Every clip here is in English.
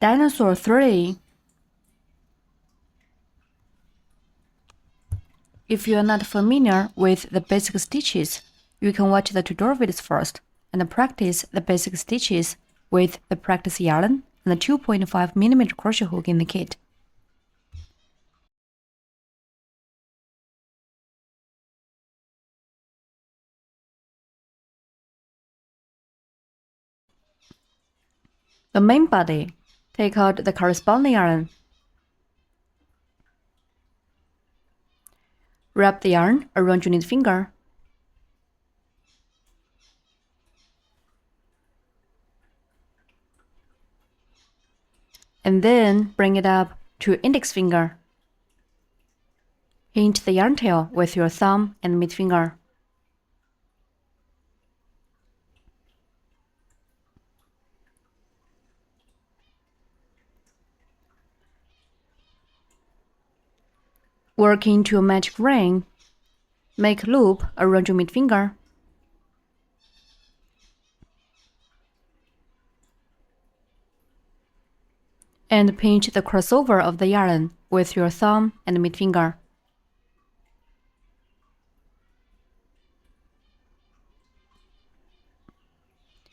Dinosaur3. If you are not familiar with the basic stitches, you can watch the tutorial videos first and practice the basic stitches with the practice yarn and the 2.5mm crochet hook in the kit. The main body, take out the corresponding yarn. Wrap the yarn around your knit finger. And then bring it up to your index finger. Hint the yarn tail with your thumb and mid finger. Work into a magic ring. Make a loop around your mid finger. And pinch the crossover of the yarn with your thumb and mid finger.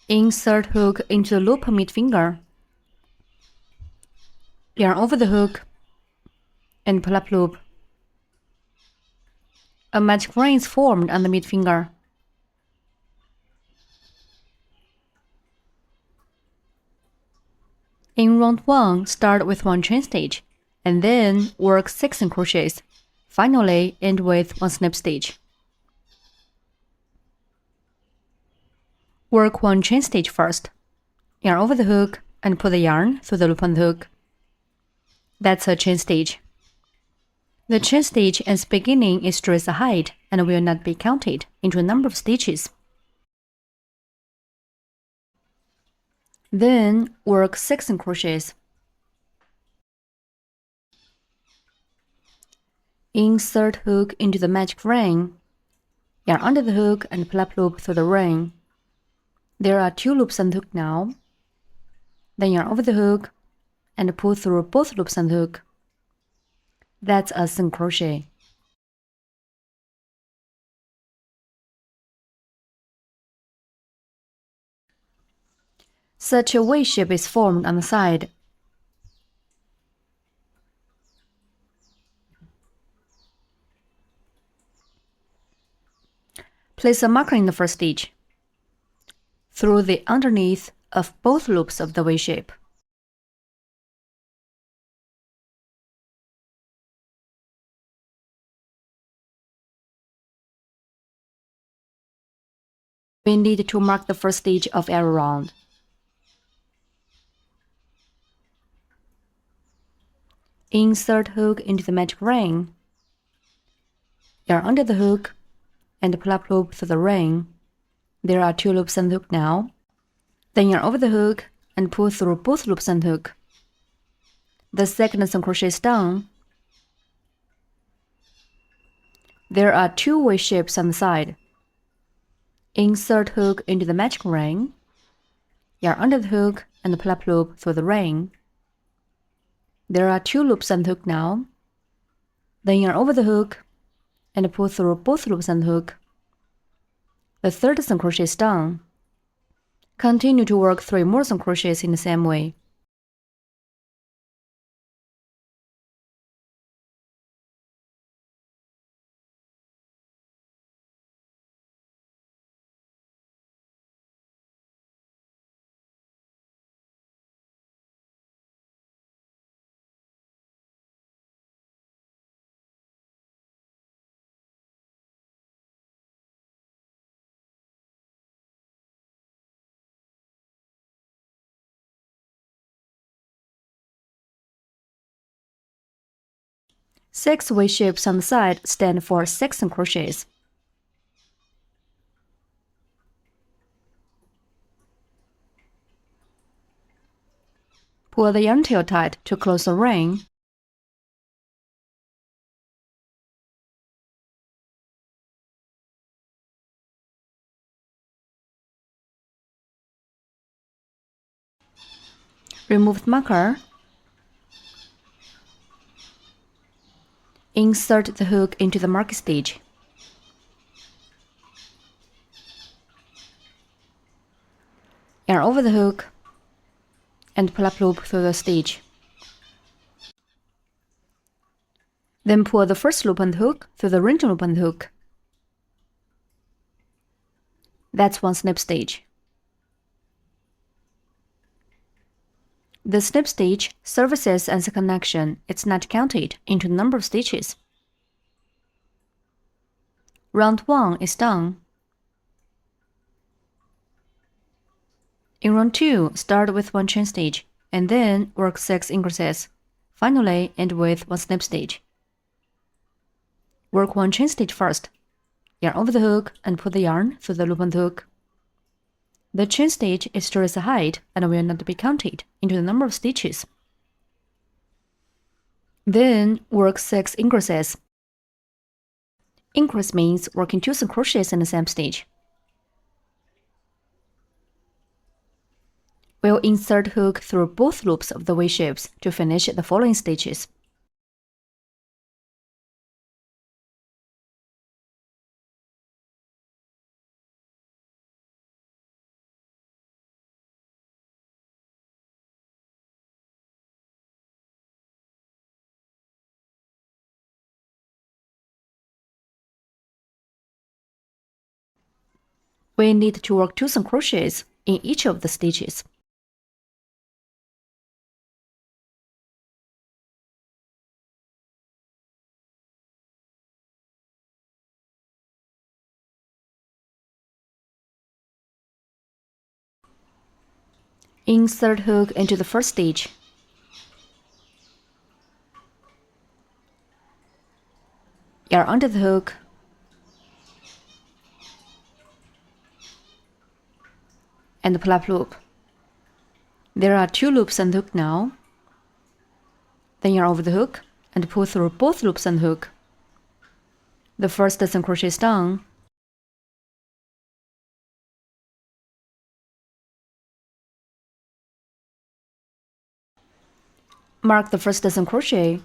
Insert hook into the loop mid finger. Yarn over the hook and pull up loop. A magic ring is formed on the mid finger. In round 1, start with 1 chain stitch, and then work 6 crochets. Finally, end with 1 snip stitch. Work 1 chain stitch first. Yarn over the hook and put the yarn through the loop on the hook. That's a chain stitch. The chain stitch at the beginning is straight ahead and will not be counted into a number of stitches. Then work 6 crochets. Insert hook into the magic ring. Yarn under the hook and pull up loop through the ring. There are 2 loops on the hook now. Then yarn over the hook and pull through both loops on the hook. That's a single crochet. Such a V shape is formed on the side. Place a marker in the first stitch, through the underneath of both loops of the V shape. We need to mark the first stitch of every round. Insert hook into the magic ring. Yarn under the hook and pull up loop through the ring. There are 2 loops on the hook now. Then yarn over the hook and pull through both loops on the hook. The second single crochet is done. There are 2 V shapes on the side. Insert hook into the magic ring. Yarn under the hook and pull up loop through the ring. There are 2 loops on the hook now. Then yarn over the hook and pull through both loops on the hook. The third single crochet is done. Continue to work 3 more single crochets in the same way. Six V shapes on the side stand for 6 single crochets. Pull the yarn tail tight to close the ring. Remove the marker. Insert the hook into the mark stitch. Yarn over the hook and pull up loop through the stitch. Then pull the first loop on the hook through the ranging loop on the hook. That's one snip stitch. The snip stitch serves as a connection. It's not counted into the number of stitches. Round 1 is done. In round 2, start with 1 chain stitch, and then work 6 increases. Finally, end with 1 snip stitch. Work 1 chain stitch first. Yarn over the hook and put the yarn through the loop on the hook. The chain stitch is still as a height and will not be counted into the number of stitches. Then work 6 increases. Increase means working 2 single crochets in the same stitch. We'll insert hook through both loops of the V shapes to finish the following stitches. We need to work 2 single crochets in each of the stitches. Insert hook into the first stitch. Yarn under the hook and pull up loop. There are 2 loops on the hook now. Then yarn over the hook and pull through both loops on the hook. The first single crochet is done. Mark the first single crochet.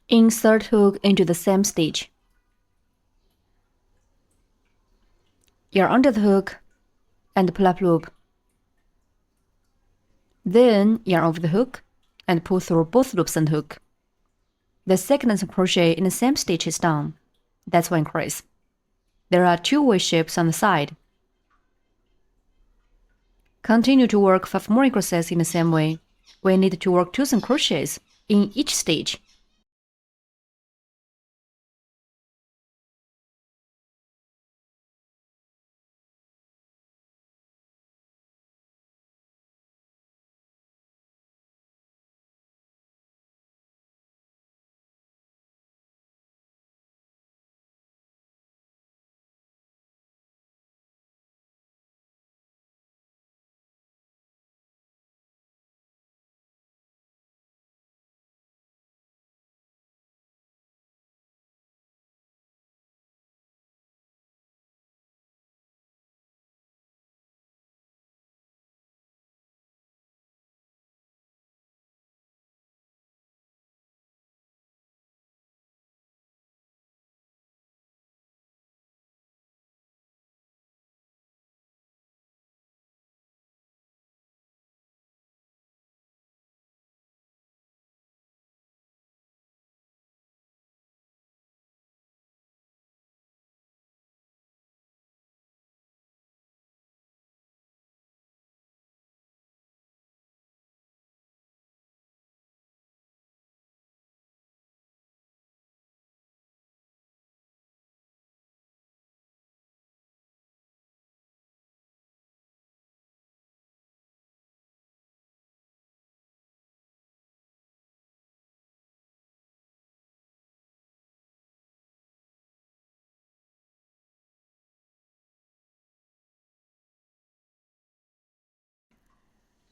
Insert hook into the same stitch. Yarn under the hook and pull up loop. Then yarn over the hook and pull through both loops on the hook. The second single crochet in the same stitch is done. That's 1 increase. There are 2 V shapes on the side. Continue to work 5 more increases in the same way. We need to work 2 single crochets in each stitch.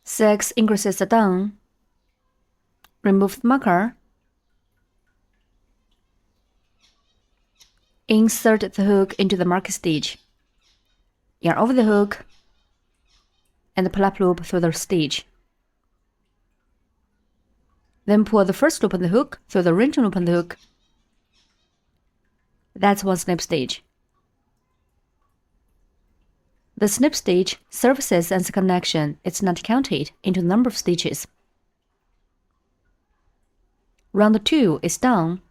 Six increases are done. Remove the marker. Insert the hook into the mark stitch. Yarn over the hook and pull up loop through the stitch. Then pull the first loop on the hook through the wrenching loop on the hook. That's one snip stitch. The snip stitch serves as a connection. It's not counted into the number of stitches. Round 2 is done.